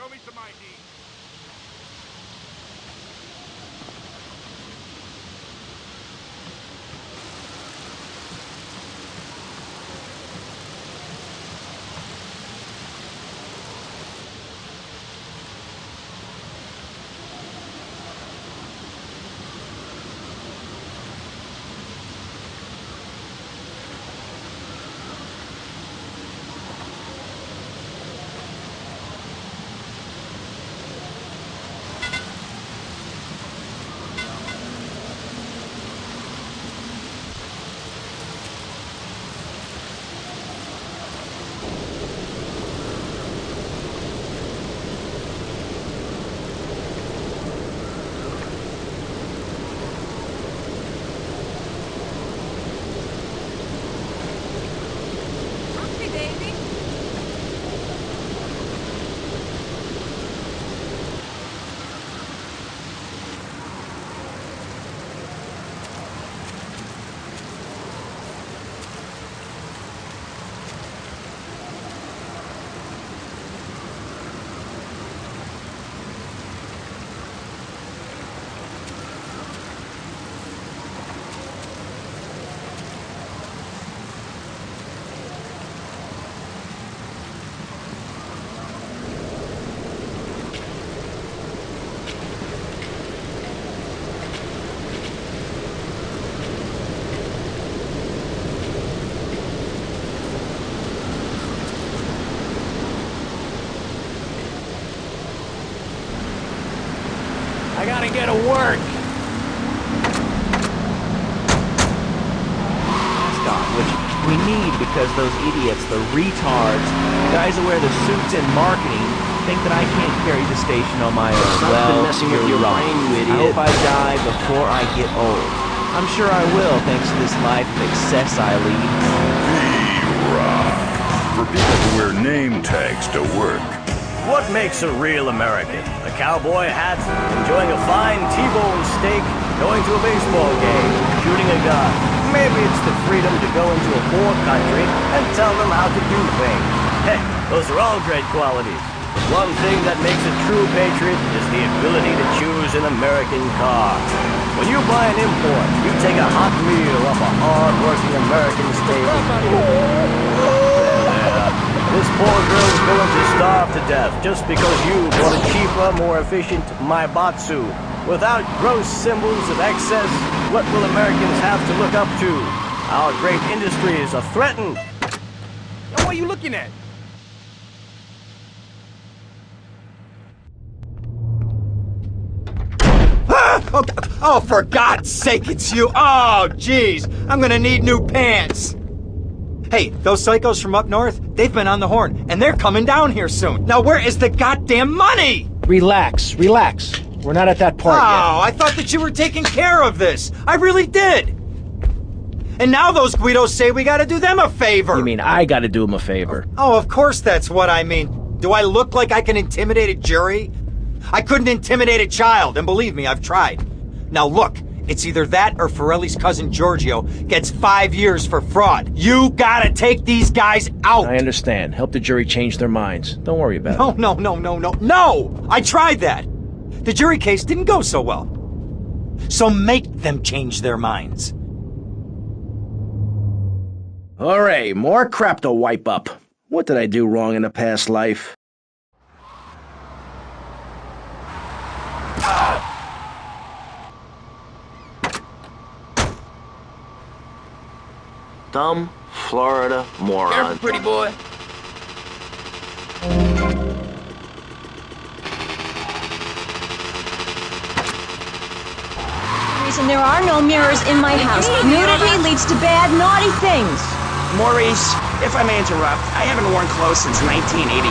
Show me some ID. I gotta get to work. Which we need because those idiots, the retards, guys who wear the suits in marketing, think that I can't carry the station on my own. Well, messing with your wrong. brain, you idiot. I hope I die before I get old. I'm sure I will, thanks to this life of excess I lead. Rock. For people who wear name tags to work. What makes a real American? A cowboy hat, enjoying a fine T-bone steak, going to a baseball game, shooting a gun. Maybe it's the freedom to go into a poor country and tell them how to do things. Hey, those are all great qualities. One thing that makes a true patriot is the ability to choose an American car. When you buy an import, you take a hot meal off a hard-working American table. This poor girl's going to starve to death just because you bought a cheaper, more efficient Maibatsu. Without gross symbols of excess, what will Americans have to look up to? Our great industries are threatened. What are you looking at? Oh, for God's sake, it's you! Oh, jeez! I'm gonna need new pants! Hey, those psychos from up north, they've been on the horn, and they're coming down here soon. Now where is the goddamn money? Relax, relax. We're not at that part yet. Oh, I thought that you were taking care of this. I really did. And now those Guidos say we gotta do them a favor. You mean I gotta do him a favor? Oh, of course that's what I mean. Do I look like I can intimidate a jury? I couldn't intimidate a child, and believe me, I've tried. Now look, it's either that or Forelli's cousin Giorgio gets 5 years for fraud. You gotta take these guys out! I understand. Help the jury change their minds. Don't worry about it. No! I tried that! The jury case didn't go so well. So make them change their minds. Alright, more crap to wipe up. What did I do wrong in a past life? Dumb Florida moron. Careful, pretty boy. And there are no mirrors in my house. Nudity leads to bad, naughty things. Maurice, if I may interrupt, I haven't worn clothes since 1982.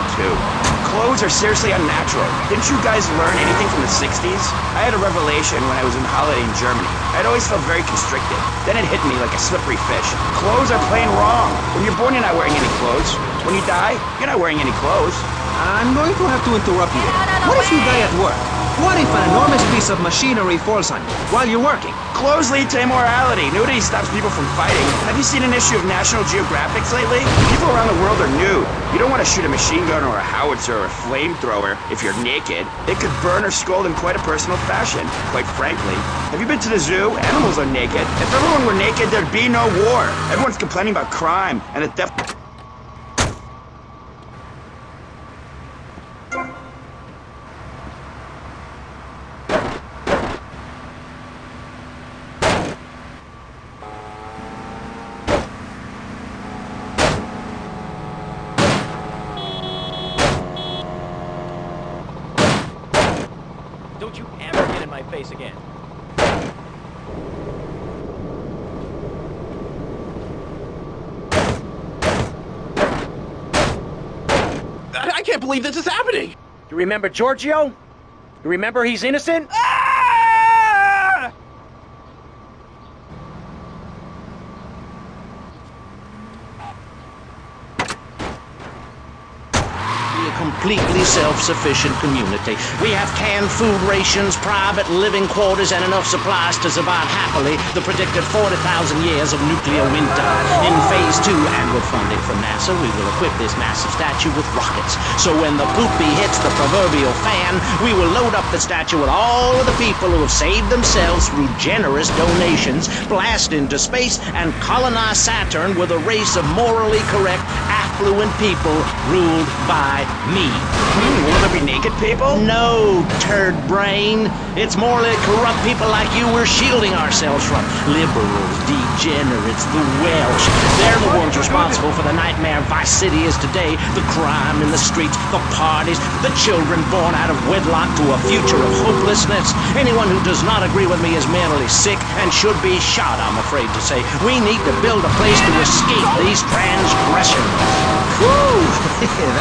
Clothes are seriously unnatural. Didn't you guys learn anything from the 60s? I had a revelation when I was on holiday in Germany. I'd always felt very constricted. Then it hit me like a slippery fish. Clothes are plain wrong. When you're born, you're not wearing any clothes. When you die, you're not wearing any clothes. I'm going to have to interrupt you. What if you die at work? What if an enormous piece of machinery falls on you while you're working? Clothes lead to immorality. Nudity stops people from fighting. Have you seen an issue of National Geographic lately? People around the world are nude. You don't want to shoot a machine gun or a howitzer or a flamethrower if you're naked. It could burn or scald in quite a personal fashion, quite frankly. Have you been to the zoo? Animals are naked. If everyone were naked, there'd be no war. Everyone's complaining about crime and the death. Don't you ever get in my face again. I can't believe this is happening! You remember Giorgio? You remember he's innocent? Ah! A completely self-sufficient community. We have canned food rations, private living quarters, and enough supplies to survive happily the predicted 40,000 years of nuclear winter. In Phase 2, and with funding from NASA, we will equip this massive statue with rockets. So when the poopy hits the proverbial fan, we will load up the statue with all of the people who have saved themselves through generous donations, blast into space, and colonize Saturn with a race of morally correct, affluent people ruled by me. Will there be naked people? No, turd brain. It's morally corrupt people like you we're shielding ourselves from. Liberals, degenerates, the Welsh. They're the ones responsible for the nightmare Vice City is today. The crime in the streets, the parties, the children born out of wedlock to a future of hopelessness. Anyone who does not agree with me is mentally sick and should be shot, I'm afraid to say. We need to build a place to escape these transgressions. Whew!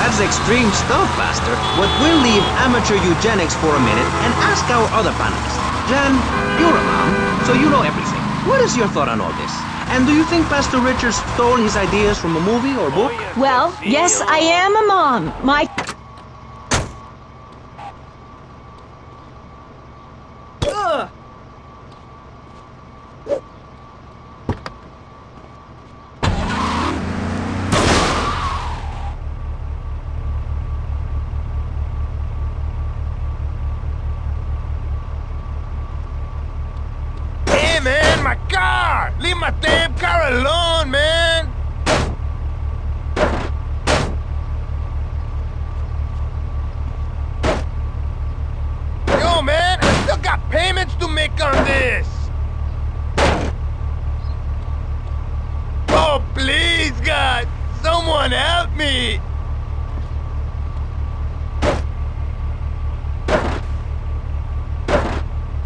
That's extreme stuff, Pastor. But we'll leave amateur eugenics for a minute and ask our other panelists. Jan, you're a mom, so you know everything. What is your thought on all this? And do you think Pastor Richards stole his ideas from a movie or book? Well, yes, I am a mom. My... Ugh! Hey, man, my car! Leave my damn car alone, man! Yo, man, I still got payments to make on this! Oh, please, God! Someone help me!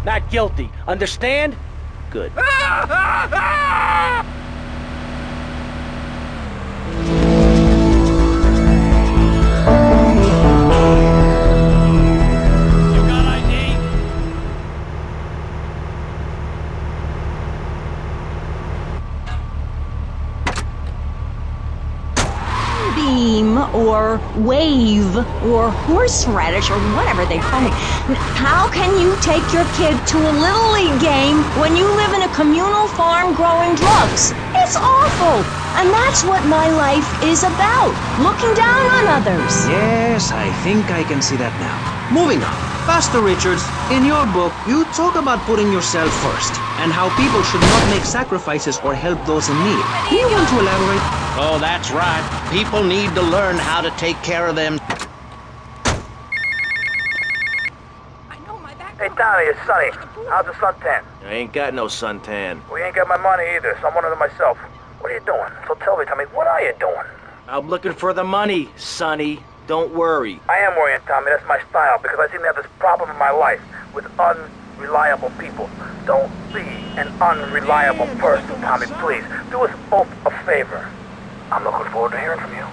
Not guilty. Understand? Good. You got ID? Beam or wave or horseradish or whatever they call me. How can you take your kid to a Little League game when you live in a communal farm growing drugs? It's awful. And that's what my life is about. Looking down on others. Yes, I think I can see that now. Moving on. Pastor Richards, in your book, you talk about putting yourself first and how people should not make sacrifices or help those in need. Do you want to elaborate? Oh, that's right. People need to learn how to take care of them. Hey, Tommy, it's Sonny. How's the suntan? I ain't got no suntan. We ain't got my money either, so I'm one of them myself. What are you doing? So tell me, Tommy, what are you doing? I'm looking for the money, Sonny. Don't worry. I am worrying, Tommy. That's my style, because I seem to have this problem in my life with unreliable people. Don't be an unreliable person, Tommy, please. Do us both a favor. I'm looking forward to hearing from you.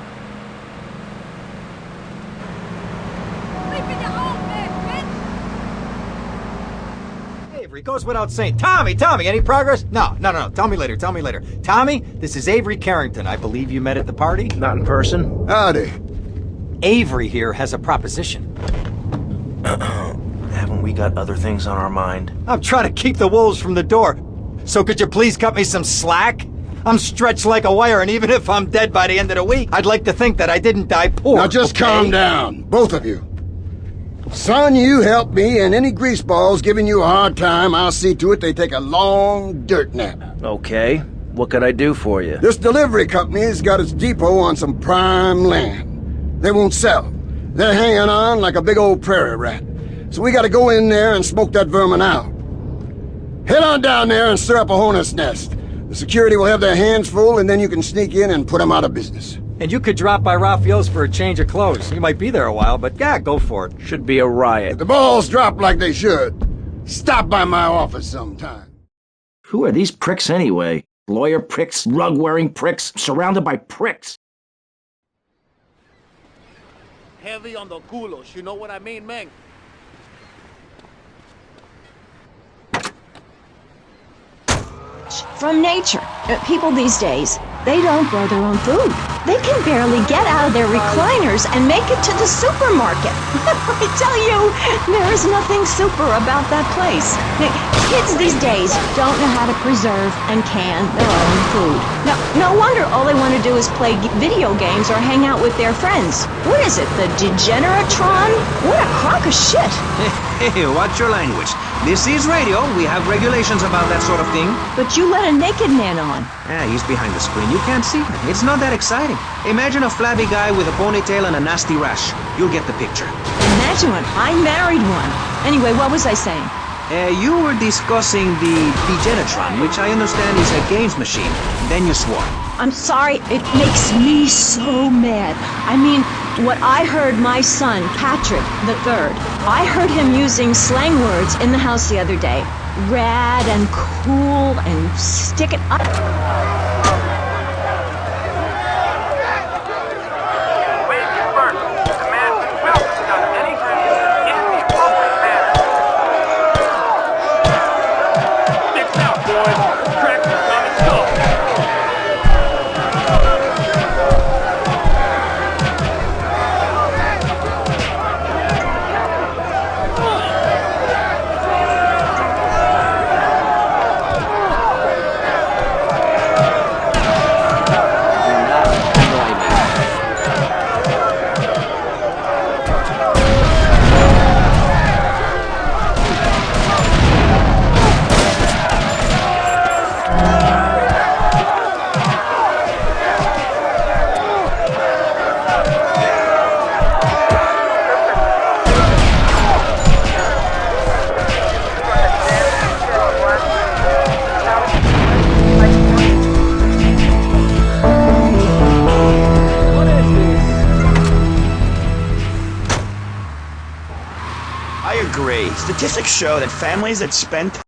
Avery, goes without saying. Tommy, any progress? No. Tell me later. Tommy, this is Avery Carrington. I believe you met at the party? Not in person. Howdy. Avery here has a proposition. Haven't we got other things on our mind? I'm trying to keep the wolves from the door. So could you please cut me some slack? I'm stretched like a wire, and even if I'm dead by the end of the week, I'd like to think that I didn't die poor. Now just calm down, both of you. Son, you help me, and any greaseballs giving you a hard time, I'll see to it they take a long dirt nap. Okay. What could I do for you? This delivery company's got its depot on some prime land. They won't sell. They're hanging on like a big old prairie rat. So we gotta go in there and smoke that vermin out. Head on down there and stir up a hornet's nest. The security will have their hands full, and then you can sneak in and put them out of business. And you could drop by Raphael's for a change of clothes. You might be there a while, but yeah, go for it. Should be a riot. If the balls drop like they should, stop by my office sometime. Who are these pricks anyway? Lawyer pricks, rug-wearing pricks, surrounded by pricks. Heavy on the culos, you know what I mean, man? From nature. People these days, they don't grow their own food. They can barely get out of their recliners and make it to the supermarket. I tell you, there is nothing super about that place. Kids these days don't know how to preserve and can their own food. No wonder all they want to do is play video games or hang out with their friends. What is it, the Degeneratron? What a crock of shit. Hey, watch your language. This is radio. We have regulations about that sort of thing. But you let a naked man on. He's behind the screen. You can't see him. It's not that exciting. Imagine a flabby guy with a ponytail and a nasty rash. You'll get the picture. Imagine one. I married one. Anyway, what was I saying? You were discussing the Degenatron, which I understand is a games machine. Then you swore. I'm sorry, it makes me so mad. I mean, what I heard my son, Patrick III, I heard him using slang words in the house the other day. Rad and cool and stick it up. I agree. Statistics show that families that spend